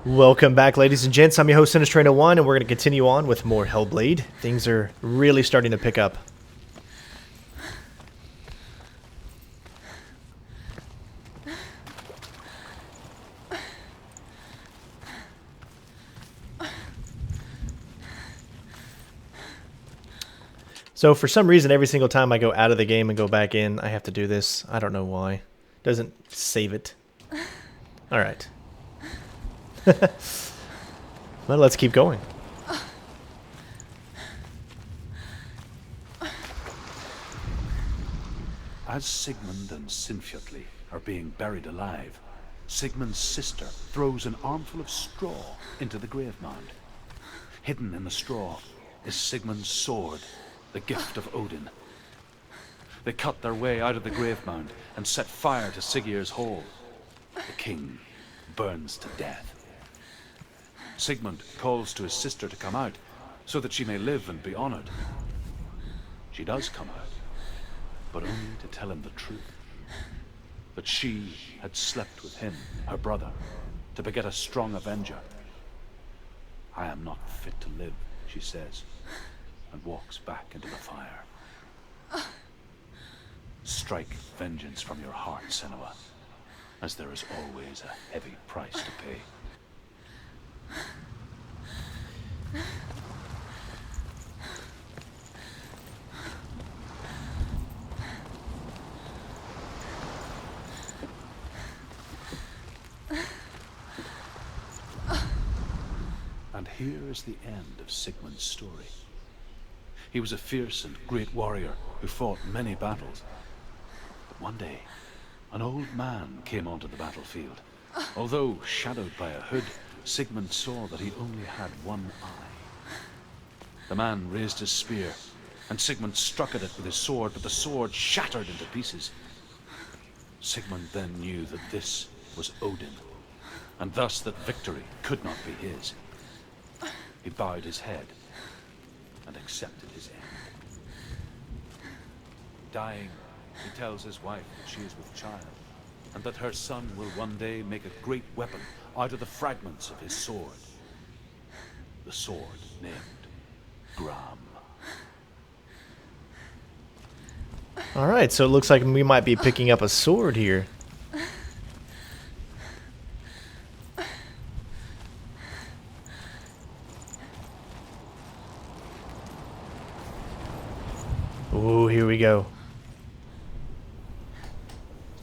Welcome back, ladies and gents. I'm your host, CenterStrain01, and we're going to continue on with more Hellblade. Things are really starting to pick up. So for some reason, every single time I go out of the game and go back in, I have to do this. I don't know why. Doesn't save it. Alright. Well, let's keep going. As Sigmund and Sinfjotli are being buried alive, Sigmund's sister throws an armful of straw into the grave mound. Hidden in the straw is Sigmund's sword, the gift of Odin. They cut their way out of the grave mound and set fire to Siggeir's hall. The king burns to death. Sigmund calls to his sister to come out, so that she may live and be honored. She does come out, but only to tell him the truth. That she had slept with him, her brother, to beget a strong avenger. I am not fit to live, she says, and walks back into the fire. Strike vengeance from your heart, Senua, as there is always a heavy price to pay. And here is the end of Sigmund's story. He was a fierce and great warrior who fought many battles. But one day, an old man came onto the battlefield. Although shadowed by a hood, Sigmund saw that he only had one eye. The man raised his spear, and Sigmund struck at it with his sword, but the sword shattered into pieces. Sigmund then knew that this was Odin, and thus that victory could not be his. He bowed his head and accepted his end. Dying, he tells his wife that she is with child, and that her son will one day make a great weapon out of the fragments of his sword. The sword named Gram. Alright, so it looks like we might be picking up a sword here. Ooh, here we go.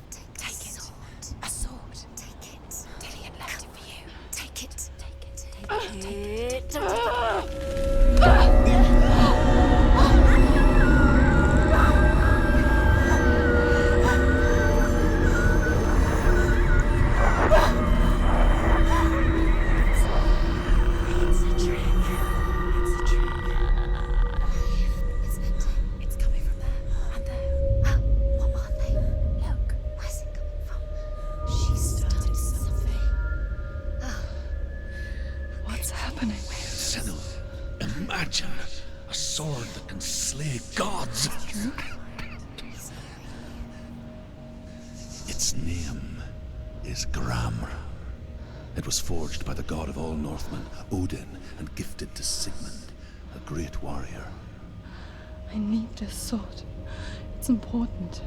Take it. A sword. Take it. Daddy had left it for you. Take it. Take it. Take it. Imagine a sword that can slay gods. Its name is Gram. It was forged by the god of all Northmen, Odin, and gifted to Sigmund, a great warrior. I need this sword. It's important.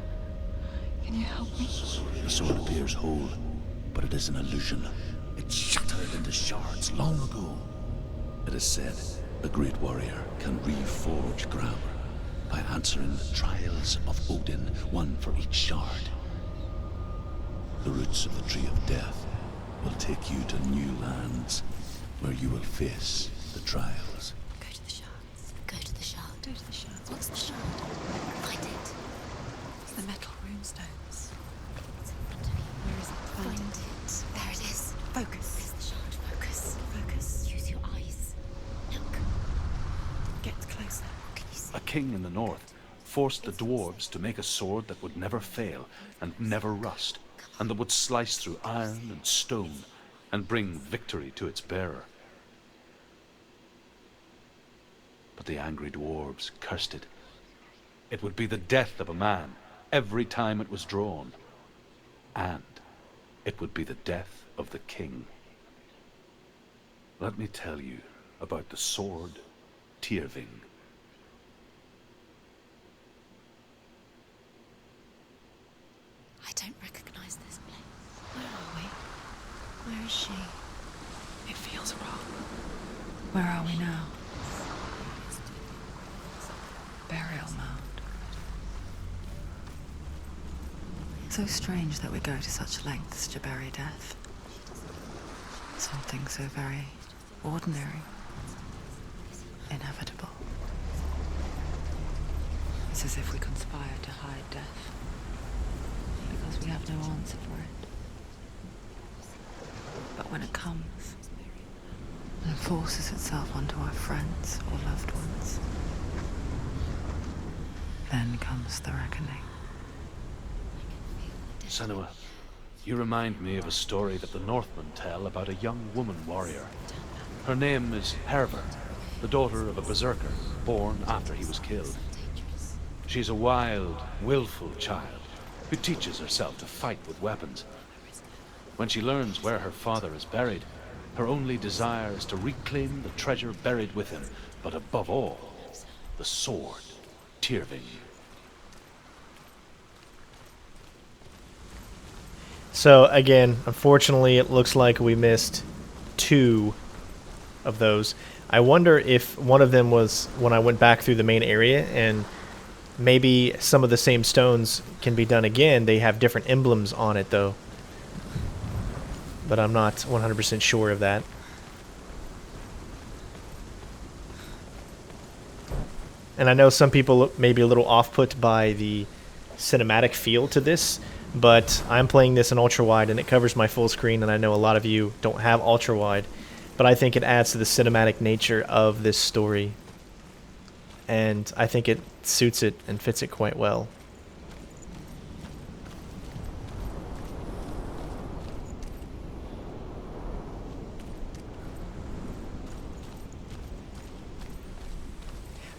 Can you help me? The sword appears whole, but it is an illusion. It shattered into shards long ago. It is said a great warrior can reforge Gram by answering the trials of Odin, one for each shard. The roots of the Tree of Death will take you to new lands where you will face the trials. Go to the shards. Go to the shard. Go to the shards. What's the shard? Find it. It's the metal runestones. It's in front of you. Where is it? Find it. There it is. Focus. There's the shard. Focus. Focus. Use your eyes. Look. Get closer. What can you see? A king in the north forced the dwarves to make a sword that would never fail and never rust, and that would slice through iron and stone and bring victory to its bearer. But the angry dwarves cursed it. It would be the death of a man every time it was drawn, and it would be the death of the king. Let me tell you about the sword Tyrving. I don't recognize this place. Where are we? Where is she? It feels wrong. Where are we now? Burial mound. So strange that we go to such lengths to bury death. Something so very ordinary, inevitable. It's as if we conspire to hide death, because we have no answer for it. But when it comes, and forces itself onto our friends or loved ones, then comes the reckoning. Senua, you remind me of a story that the Northmen tell about a young woman warrior. Her name is Hervor, the daughter of a berserker, born after he was killed. She's a wild, willful child who teaches herself to fight with weapons. When she learns where her father is buried, her only desire is to reclaim the treasure buried with him, but above all, the sword, Tyrving. So again, unfortunately, it looks like we missed 2 of those. I wonder if one of them was when I went back through the main area, and maybe some of the same stones can be done again. They have different emblems on it, though. But I'm not 100% sure of that. And I know some people may be a little off-put by the cinematic feel to this, but I'm playing this in ultra-wide and it covers my full screen, and I know a lot of you don't have ultra-wide, but I think it adds to the cinematic nature of this story, and I think it suits it and fits it quite well.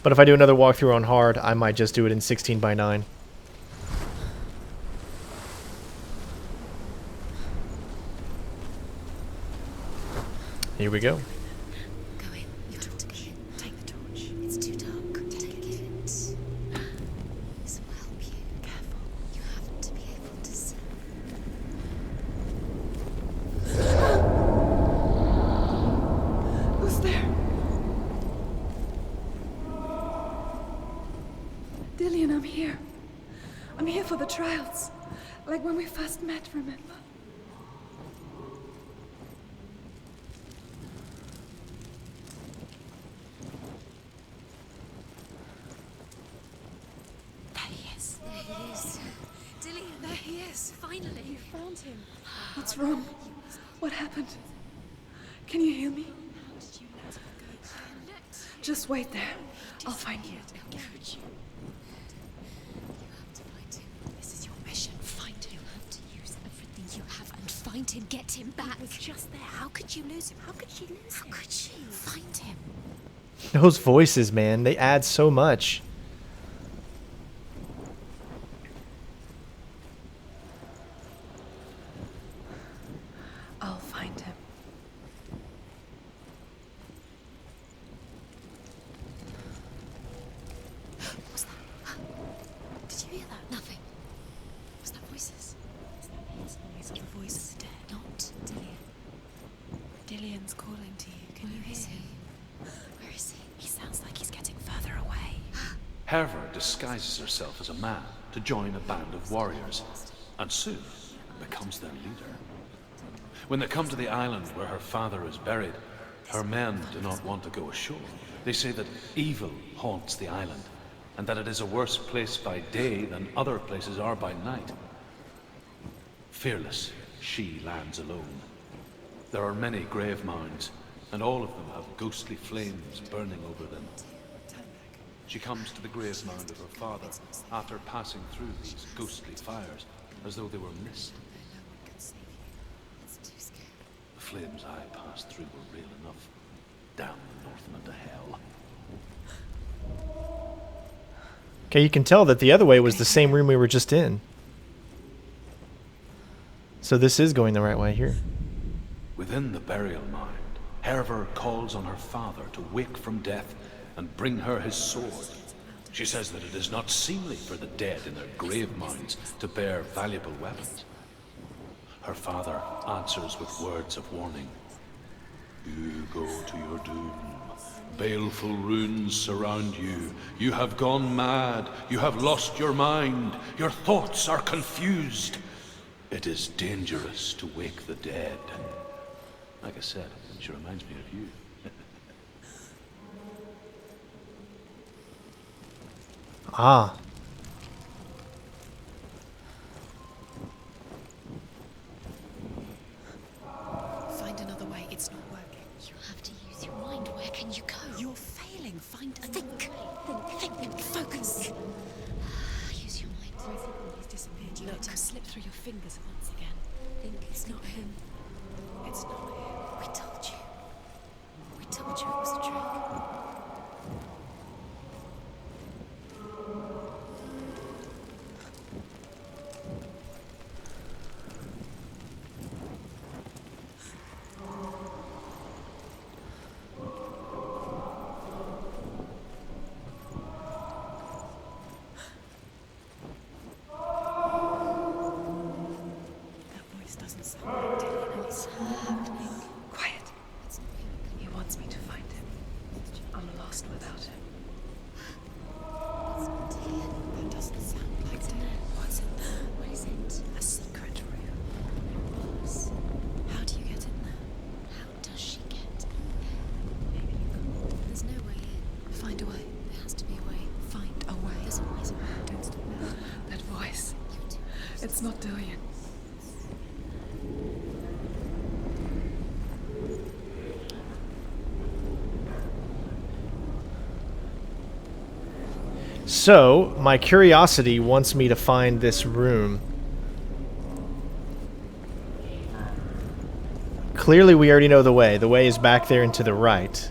But if I do another walkthrough on hard, I might just do it in 16:9. Here we go. Go in. You have to go in. Take the torch. It's too dark. Take it. This will help you. Careful. You have to be able to see. Who's there? Dillian, I'm here. I'm here for the trials. Like when we first met, remember? There he is. There he is. Dillian, there he is. Finally. You found him. What's wrong? What happened? Can you hear me? How did you let him go? Just wait there. I'll find you. You have to find him. This is your mission. Find him. You have to use everything you have and find him. Get him back. He was just there. How could you lose him? How could she lose him? How could she? Find him. Those voices, man, they add so much. I'll find him. What's that? Did you hear that? Nothing. Was that voices? Is that his voice or the voice of the dead? Not Dillian. Dillian's calling to you. Can you hear him? Where is he? He sounds like he's getting further away. Hervor disguises herself as a man to join a band of warriors, and soon becomes their leader. When they come to the island where her father is buried, her men do not want to go ashore. They say that evil haunts the island, and that it is a worse place by day than other places are by night. Fearless, she lands alone. There are many grave mounds, and all of them have ghostly flames burning over them. She comes to the grave mound of her father after passing through these ghostly fires, as though they were mist. The flames I passed through were real enough. Damn the Northmen to hell. Okay, you can tell that the other way was the same room we were just in. So this is going the right way here. Within the burial mound, Hervor calls on her father to wake from death and bring her his sword. She says that it is not seemly for the dead in their grave mounds to bear valuable weapons. Her father answers with words of warning. You go to your doom. Baleful runes surround you. You have gone mad. You have lost your mind. Your thoughts are confused. It is dangerous to wake the dead. Like I said, she reminds me of you. Ah. Find another way. It's not working. You have to use your mind. Where can you go? You're failing. Find another way. Think. Focus. Use your mind. He's disappeared. Look, slip through your fingers once again. Think it's not him. It's not him. We told you. We told you it was a trick. It's not Dillian. So, my curiosity wants me to find this room. Clearly we already know the way. The way is back there and to the right.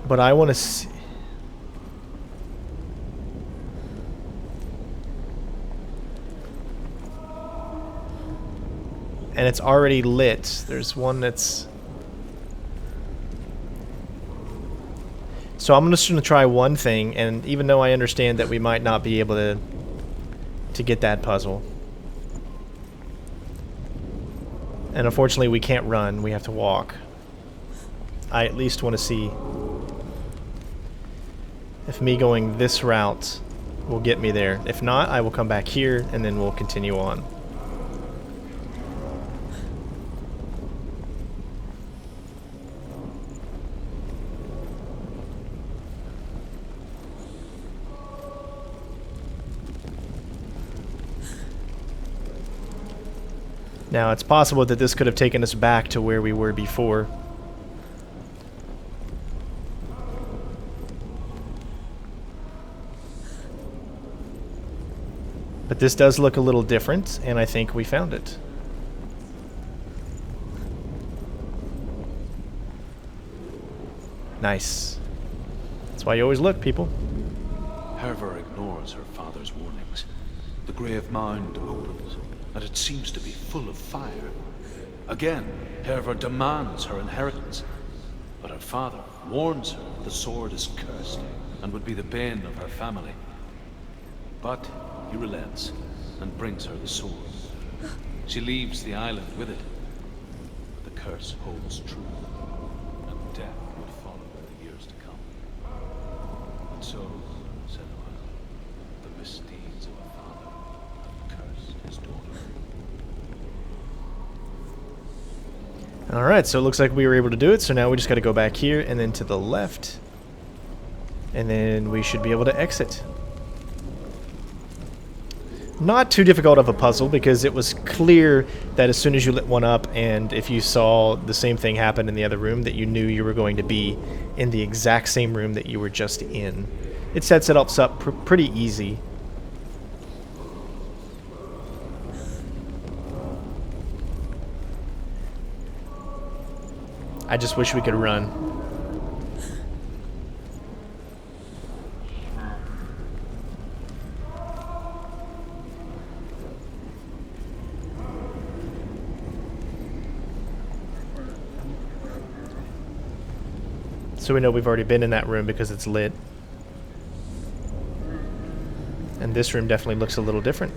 But I want to see... And it's already lit. There's one that's... So I'm just going to try one thing, and even though I understand that we might not be able to get that puzzle. And unfortunately we can't run, we have to walk. I at least want to see if me going this route will get me there. If not, I will come back here and then we'll continue on. Now, it's possible that this could have taken us back to where we were before. But this does look a little different, and I think we found it. Nice. That's why you always look, people. Hervor ignores her father's warnings. The grave mound opens, and it seems to be full of fire. Again, Hervor demands her inheritance, but her father warns her the sword is cursed and would be the bane of her family. But he relents and brings her the sword. She leaves the island with it. The curse holds true, and death would follow in the years to come. And so, Senua, the misdeeds of a father have cursed his daughter. Alright, so it looks like we were able to do it, so now we just got to go back here and then to the left. And then we should be able to exit. Not too difficult of a puzzle, because it was clear that as soon as you lit one up and if you saw the same thing happen in the other room, that you knew you were going to be in the exact same room that you were just in. It sets it up pretty easy. I just wish we could run. So we know we've already been in that room because it's lit. And this room definitely looks a little different.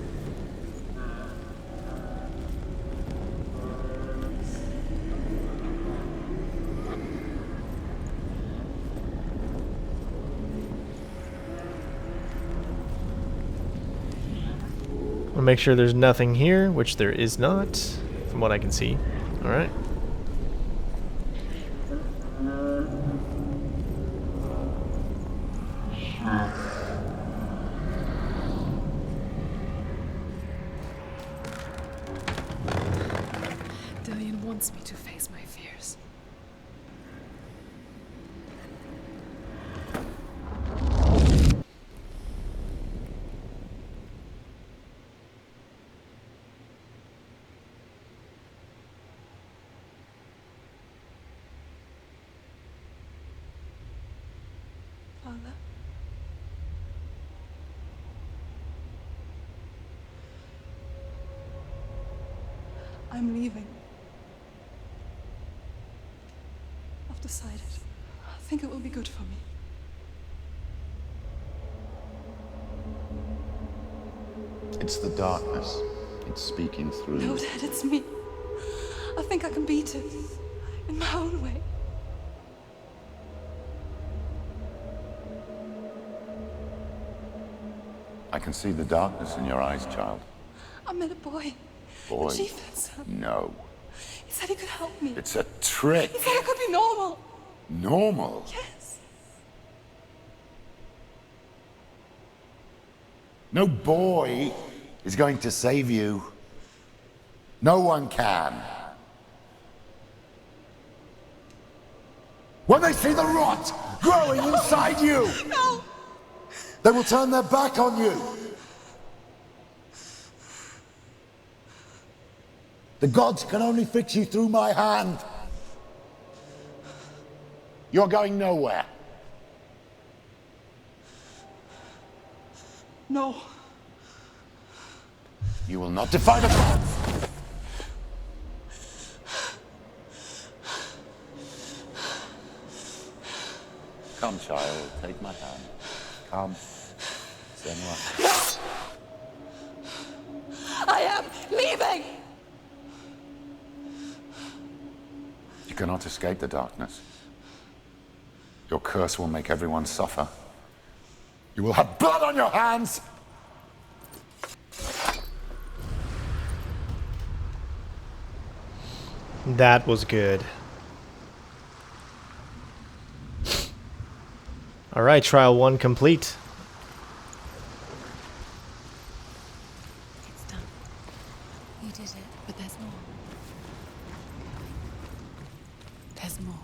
I'll make sure there's nothing here, which there is not, from what I can see. Alright. Dillion wants me to face my fears. Father? I'm leaving. I've decided. I think it will be good for me. It's the darkness. It's speaking through No, you. Dad, it's me. I think I can beat it. In my own way. I can see the darkness in your eyes, child. I met a boy. Boy. The chieftain's son. No. He said he could help me. It's a trick. He said I could be normal. Normal. Yes. No boy is going to save you. No one can. When they see the rot growing inside you, No! they will turn their back on you. The gods can only fix you through my hand. You're going nowhere. No. You will not defy the gods. Come, child, take my hand. Come. Senua. I am leaving! You cannot escape the darkness. Your curse will make everyone suffer. You will have blood on your hands! That was good. Alright, trial 1 complete. It's done. You did it, but there's more. There's more.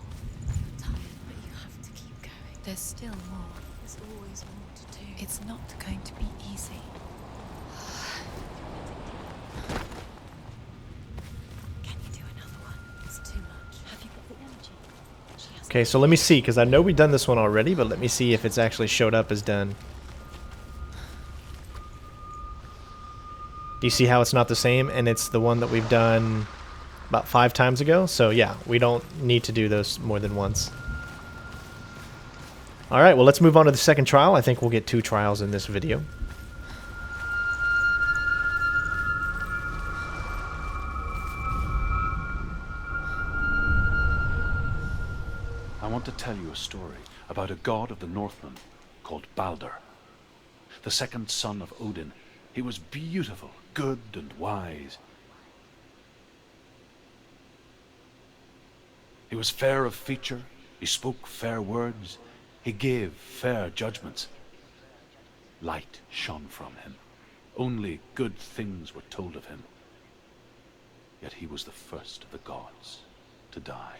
You're tired, but you have to keep going. There's still more. There's always more to do. It's not going to be easy. Can you do another one? It's too much. Have you got the energy? She has Okay, so let me see, because I know we've done this one already, but let me see if it's actually showed up as done. Do you see how it's not the same? And it's the one that we've done about 5 times ago. So yeah, we don't need to do those more than once. Alright, well let's move on to the second trial. I think we'll get 2 trials in this video. I want to tell you a story about a god of the Northmen called Balder. The second son of Odin. He was beautiful, good and wise. He was fair of feature, he spoke fair words, he gave fair judgments. Light shone from him. Only good things were told of him. Yet he was the first of the gods to die.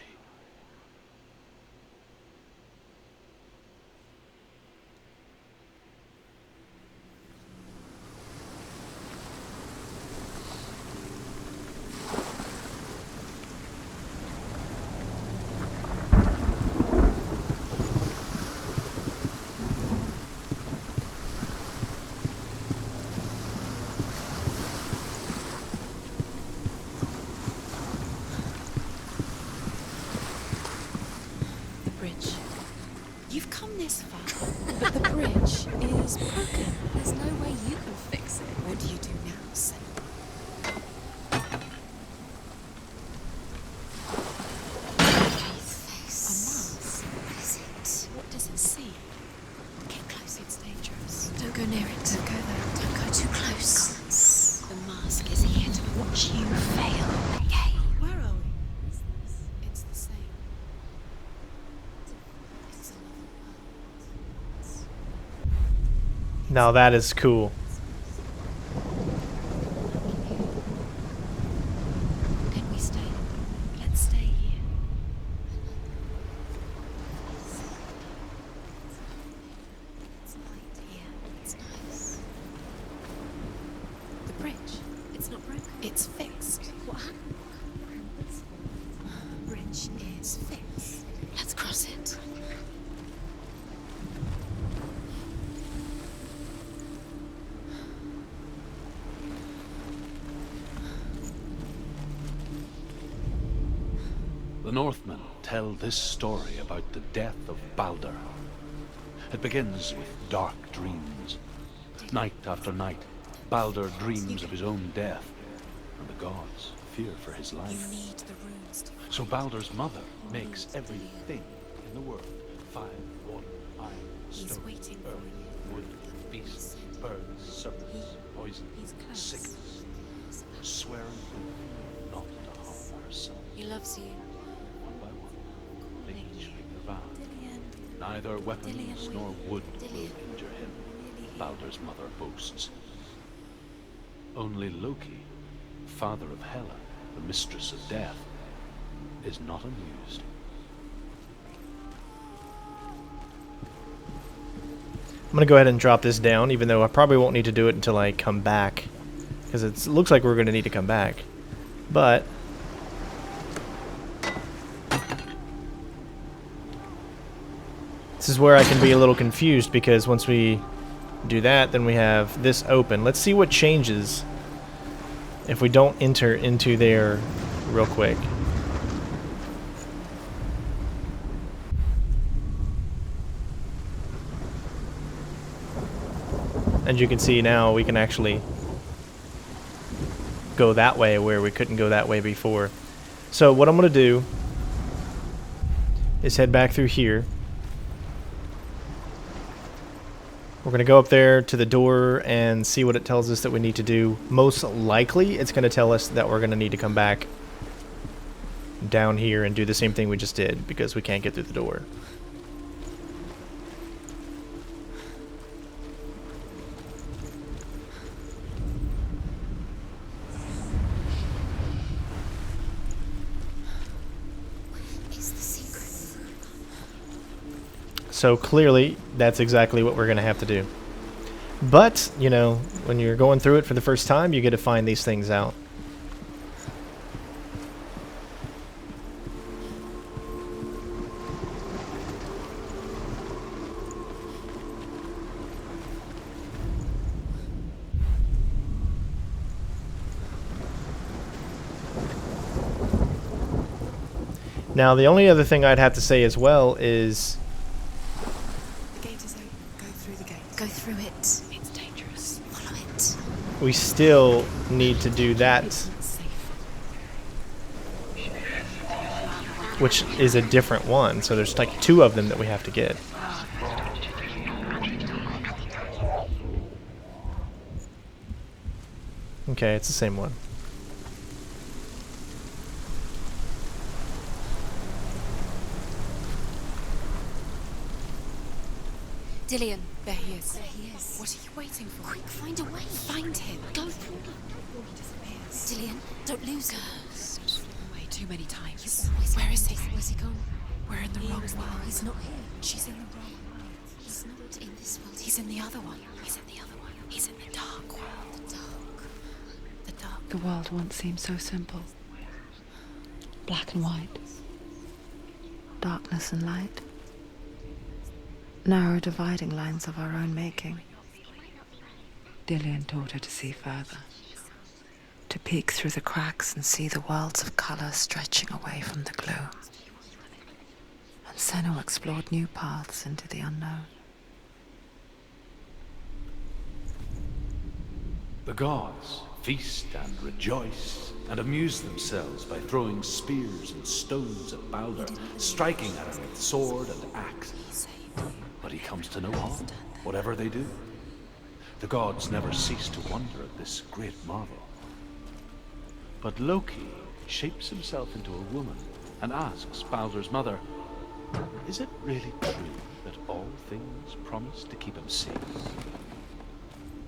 come this far, but the bridge is broken. There's no way you can fix it. What do you do now, Senua? A mask. What is it? What does it see? Get close, it's dangerous. Don't go near it. Don't go there. Don't go too close. The mask is here to watch you fail. Okay. Where are we? It's the same. It's another world. Now that is cool. Can we stay? Let's stay here. It's light here. It's nice. The bridge. It's not broken. It's fixed. What happened? The bridge is fixed. Let's cross it. The Northmen tell this story about the death of Baldur. It begins with dark dreams. Night after night, Baldur dreams of his own death, and the gods fear for his You life. need the runes to So Baldur's mother makes everything in the world: fire, water, iron, He's stone, waiting for earth, you. wood, beasts, birds, serpents, poison, He's close. sickness, swearing not to harm herself. He loves you. One by one, they each make their vow. Dillian. Neither weapons Dillian, nor wood will Dillian. injure him, Baldur's mother boasts. Only Loki, father of Hela, the mistress of death, is not amused. I'm gonna go ahead and drop this down, even though I probably won't need to do it until I come back, because it looks like we're gonna need to come back. But this is where I can be a little confused, because once we do that, then we have this open. Let's see what changes if we don't enter into there real quick. And you can see now we can actually go that way where we couldn't go that way before. So what I'm going to do is head back through here. We're going to go up there to the door and see what it tells us that we need to do. Most likely it's going to tell us that we're going to need to come back down here and do the same thing we just did, because we can't get through the door. Is the secret? So clearly, that's exactly what we're going to have to do. But, you know, when you're going through it for the first time, you get to find these things out. Now, the only other thing I'd have to say as well is The gate is open. Go through the gate. Go through it. It's dangerous. Follow it. we still need to do that, It's not safe. which is a different one. So there's like 2 of them that we have to get. Okay, it's the same one. Dillian, there he is. There he is. What are you waiting for? Quick, find a way. Find him. Go through before he disappears. Dillian, don't lose him. Away too many times. Where is he? Where's he gone? We're in the wrong world. He's not here. She's in the wrong world. He's not in this world. He's in the other one. He's in the other one. He's in the dark world. The dark. The dark. The world once seemed so simple. Black and white. Darkness and light. Narrow dividing lines of our own making. Dillian taught her to see further. To peek through the cracks and see the worlds of color stretching away from the gloom. And Senua explored new paths into the unknown. The gods feast and rejoice and amuse themselves by throwing spears and stones at Baldur, striking at him with sword and axe. But he comes to no harm, whatever they do. The gods never cease to wonder at this great marvel. But Loki shapes himself into a woman and asks Baldur's mother, is it really true that all things promise to keep him safe?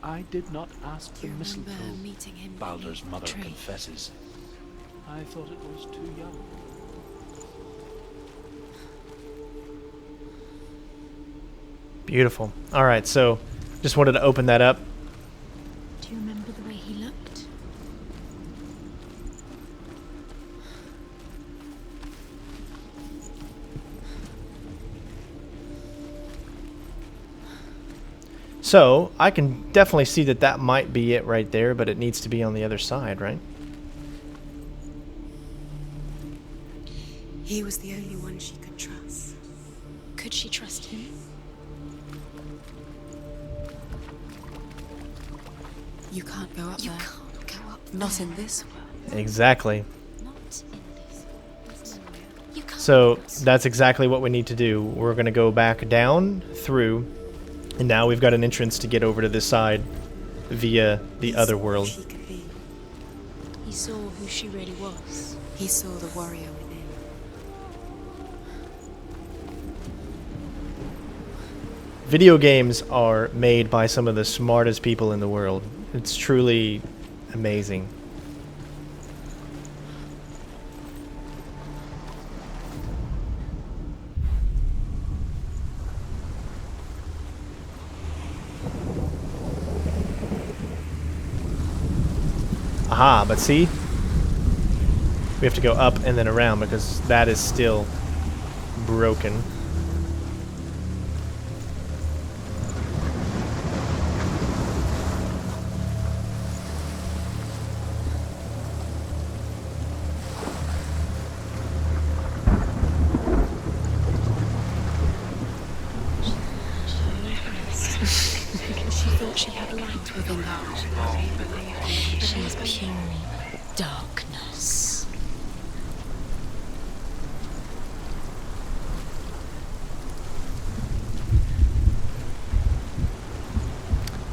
I did not ask the mistletoe, Baldur's mother confesses. I thought it was too young. Beautiful. All right, so just wanted to open that up. Do you remember the way he looked? So I can definitely see that that might be it right there, but it needs to be on the other side, right? He was the only one she could trust. Could she trust him? You can't go up You there. can't go up Not there. in this world. Exactly. Not in this world. You can't. So that's exactly what we need to do. We're going to go back down through, and now we've got an entrance to get over to this side via the He other saw world. She could be. He saw who she really was. He saw the warrior within. Video games are made by some of the smartest people in the world. It's truly amazing. Aha, but see? We have to go up and then around because that is still broken. She thought she had light within her. She is pure darkness.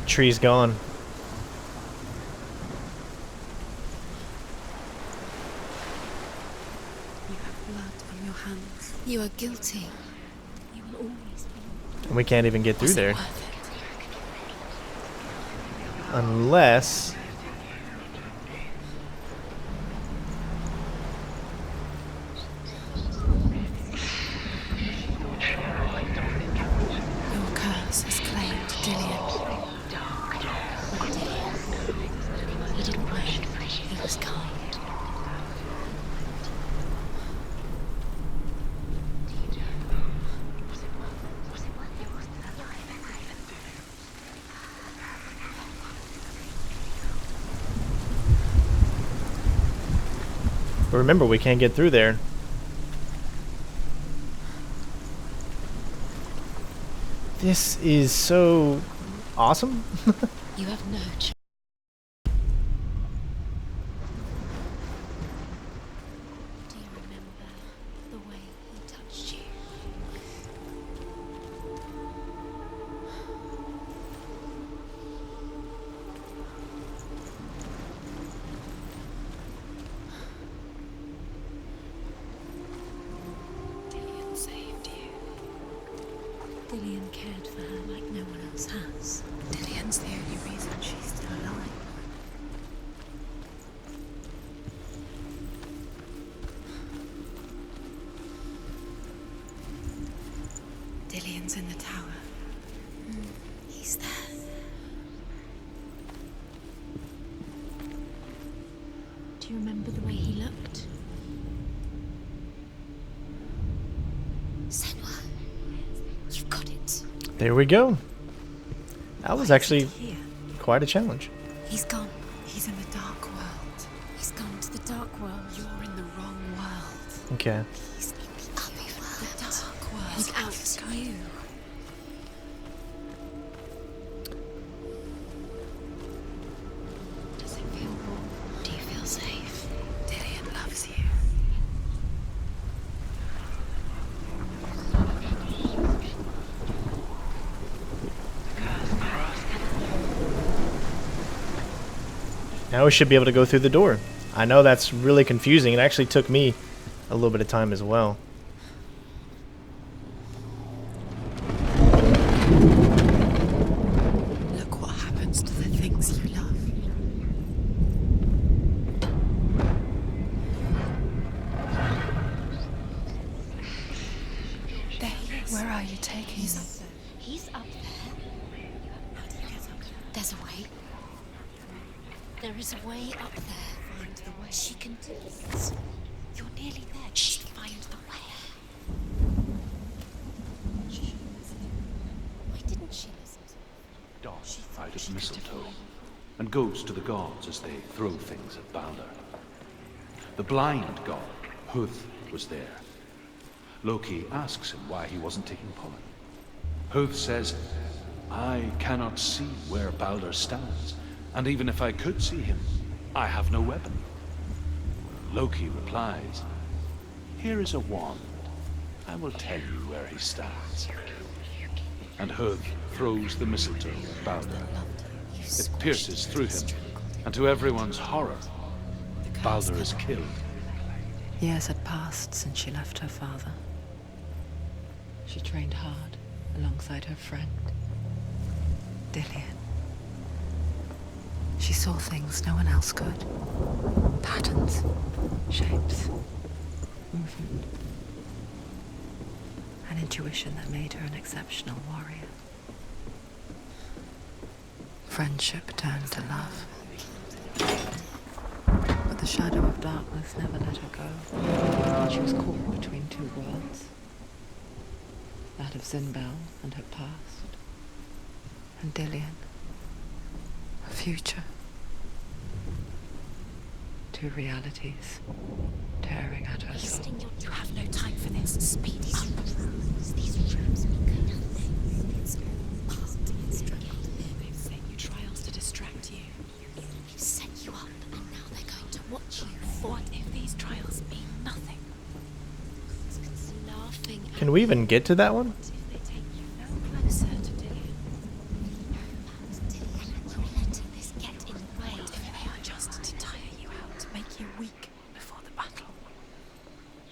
Tree's gone. You have blood on your hands. You are guilty. You will always be. And we can't even get through Was it there. worth it? Unless... Your curse has claimed Dillian. He didn't wait. He was kind. But remember, we can't get through there. This is so awesome. You have no choice. Do you remember the way he touched you? Dillian saved you. Dillian cared for her like no one else has. Dillian's the only reason she's still alive. Dillian's in the tower. He's there. Do you remember the way he looked? Senua, you've got it. There we go. That was actually Here. quite a challenge. He's gone. He's in the dark world. He's gone to the dark world. You're in the wrong world. Okay. He's in the other world. The dark He's out you. Does it feel warm? Do you feel safe? Dillian loves you. Now we should be able to go through the door. I know that's really confusing. It actually took me a little bit of time as well. Look what happens to the things you love. Dave, where are you taking me? He's up there. How do you get up there? There's a way. There is a way up there. Find the way. She can do this. You're nearly there. Just find the way. Why didn't she listen to me? Doss out of mistletoe and goes to the gods as they throw things at Balder. The blind god, Huth, was there. Loki asks him why he wasn't taking pollen. Huth says, I cannot see where Balder stands, and even if I could see him, I have no weapon. Loki replies, here is a wand. I will tell you where he stands. And Huth throws the mistletoe at Balder. It pierces through him, and to everyone's horror, Balder is killed. Years had passed since she left her father. She trained hard alongside her friend, Dillian. She saw things no one else could. Patterns, shapes, movement. An intuition that made her an exceptional warrior. Friendship turned to love. But the shadow of darkness never let her go. And she was caught between two worlds. That of Zinbel and her past. And Dillian. Her future. Two realities tearing at her soul. You have no time for this. Speed up. These rooms mean nothing. It's all part instructed. They've sent you trials to distract you. They've set you up, and now they're going to watch you. What if these trials mean nothing? It's laughing. Can we even get to that one? If they take you no closer to Dillian? You're letting this get in the way. If they are just to tire you out, to make you weak before the battle?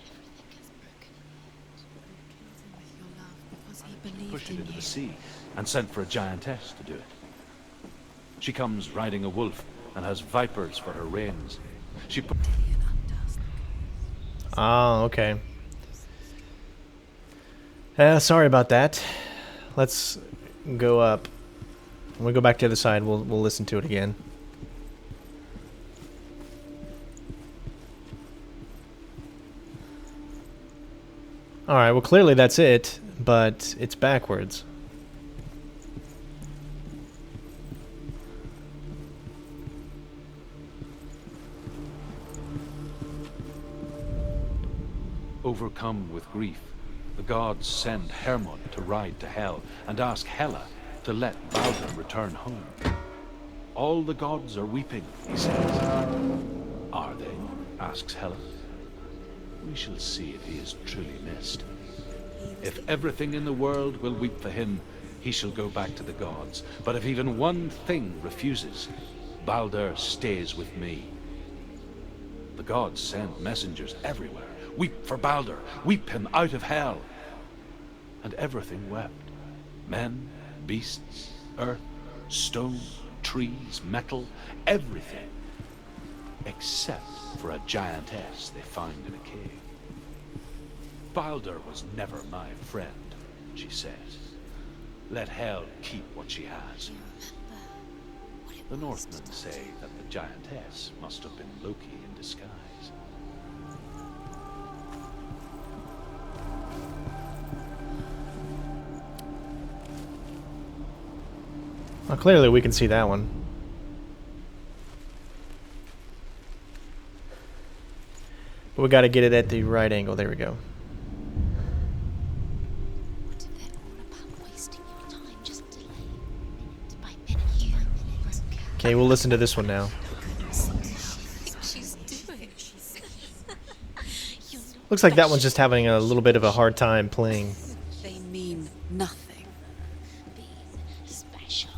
Everything has broken in the end. With your love, because he believed Pushed it in into you. the sea and sent for a giantess to do it. She comes riding a wolf and has vipers for her reins. She put Dillian undoes the Oh, okay. Sorry about that. Let's go up. When we go back to the other side, we'll listen to it again. Alright, well clearly that's it, but it's backwards. overcome with grief. The gods send Hermod to ride to Hell and ask Hela to let Balder return home. All the gods are weeping, he says. Are they? Asks Hela. We shall see if he is truly missed. If everything in the world will weep for him, he shall go back to the gods. But if even one thing refuses, Balder stays with me. The gods send messengers everywhere. Weep for Balder, weep him out of hell. And everything wept. Men, beasts, earth, stone, trees, metal, everything. Except for a giantess they find in a cave. Balder was never my friend, she says. Let Hel keep what she has. The Northmen say that the giantess must have been Loki in disguise. Well, clearly we can see that one. But we got to get it at the right angle. There we go. Okay, we'll listen to this one now. She's doing. Looks like that one's just having a little bit of a hard time playing. They mean nothing. Being special.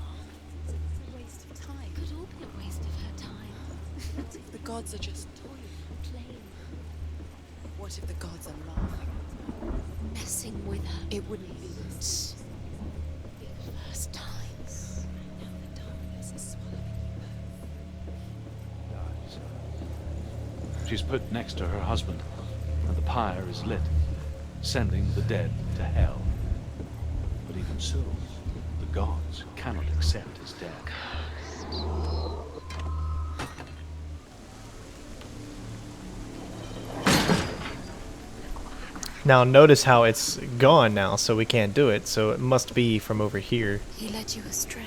A waste of time. Could all be a waste of her time. What if the gods are just toying, Playing, what if the gods are laughing? messing with her. It wouldn't be this. Be the first time. Now the darkness is swallowing you both. She's put next to her husband, and the pyre is lit, sending the dead to hell. But even so, the gods cannot accept his death. Now notice how it's gone now, so we can't do it. So it must be from over here. He led you astray.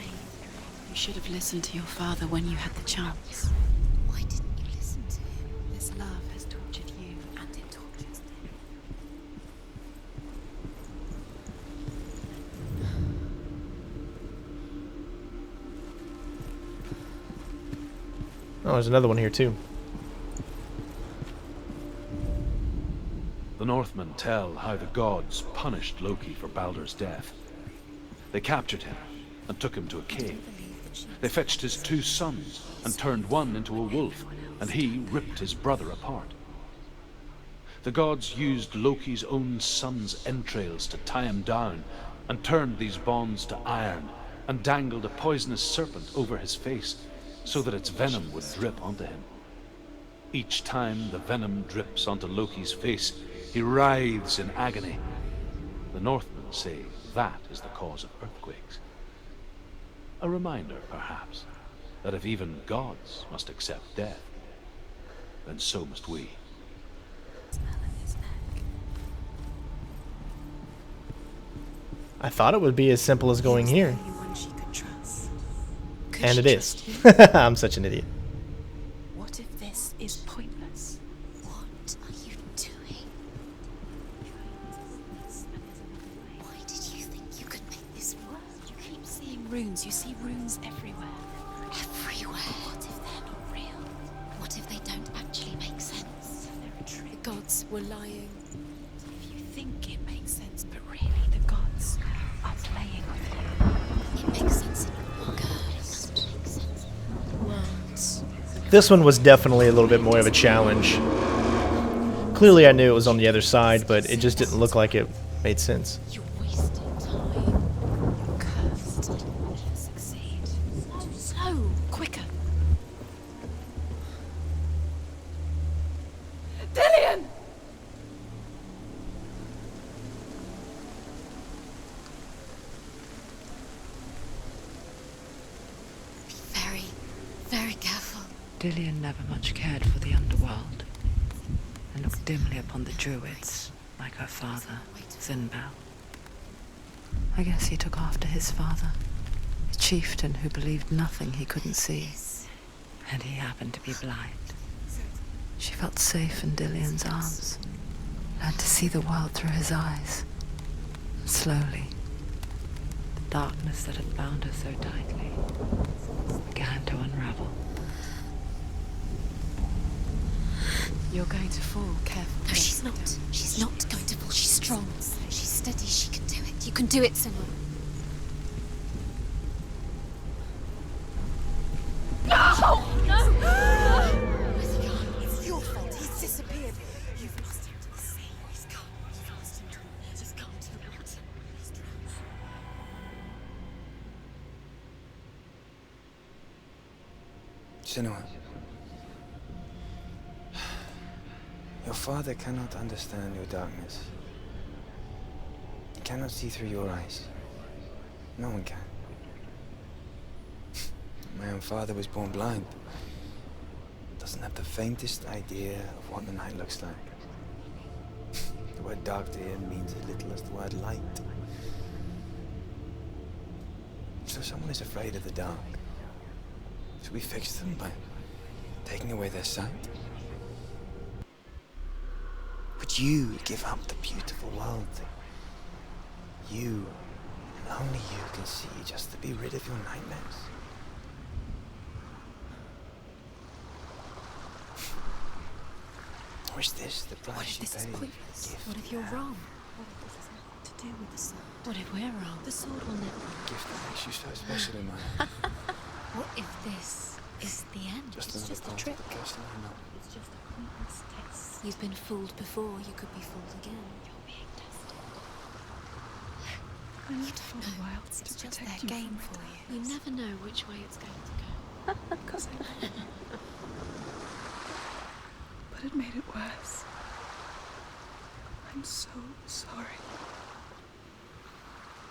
You should have listened to your father when you had the chance. Why didn't you listen to him? This love has tortured you, and it tortures them. Oh, there's another one here too. The Northmen tell how the gods punished Loki for Baldur's death. They captured him and took him to a cave. They fetched his 2 sons and turned one into a wolf, and he ripped his brother apart. The gods used Loki's own son's entrails to tie him down, and turned these bonds to iron, and dangled a poisonous serpent over his face, so that its venom would drip onto him. Each time the venom drips onto Loki's face, he writhes in agony. The Northmen say that is the cause of earthquakes. A reminder, perhaps, that if even gods must accept death, then so must we. I thought it would be as simple as going here. Anyone she could trust. Could And she it is. trust you? I'm such an idiot. What if this is pointless? What are you doing? Why did you think you could make this work? You keep seeing runes. You see runes everywhere. Everywhere. What if they're not real? What if they don't actually make sense? They're a trick. The gods were lying. If you think it makes sense, but really the gods are playing with you. It makes sense in your world. It doesn't make sense in the worlds. This one was definitely a little bit more of a challenge. Clearly I knew it was on the other side, but it just didn't look like it made sense. You wasted time. You're cursed. You'll succeed. So, quicker. Dillian! Be very, very careful. Dillian never much cared for the underworld, and looked dimly upon the druids, like her father, Zinbal. I guess he took after his father, a chieftain who believed nothing he couldn't see, and he happened to be blind. She felt safe in Dillian's arms, learned to see the world through his eyes. And slowly, the darkness that had bound her so tightly began to unravel. You're going to fall. Careful. No, she's not. She's not going to fall. She's strong. She's steady. She can do it. You can do it, Senua. Where's he gone? It's your fault. He's disappeared. You've lost him to the sea. He's gone. You've lost him to the... He's gone to the water. He's drowned. Senua, your father cannot understand your darkness. He cannot see through your eyes. No one can. My own father was born blind. Doesn't have the faintest idea of what the night looks like. The word dark to him means as little as the word light. So someone is afraid of the dark. So we fix them by taking away their sight. Would you give up the beautiful world that you, and only you, can see just to be rid of your nightmares? Or is this the price What if you this is pay? pointless? Gift What if you're now. wrong? What if this has nothing to do with the sword? What if we're wrong? The sword will never be. Gift that makes you so special in my eyes. What if this is the end? Just It's another just a part trick. of the castle I know. It's just a pointless test. You've been fooled before, you could be fooled again. You're being tested. I lived for a while It's to just protect their you game from for my you. You never know which way it's going to go. Because I know. But it made it worse. I'm so sorry.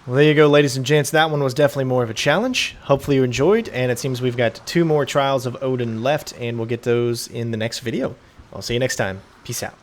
Well, there you go, ladies and gents. That one was definitely more of a challenge. Hopefully you enjoyed, and it seems we've got 2 more Trials of Odin left, and we'll get those in the next video. I'll see you next time. Peace out.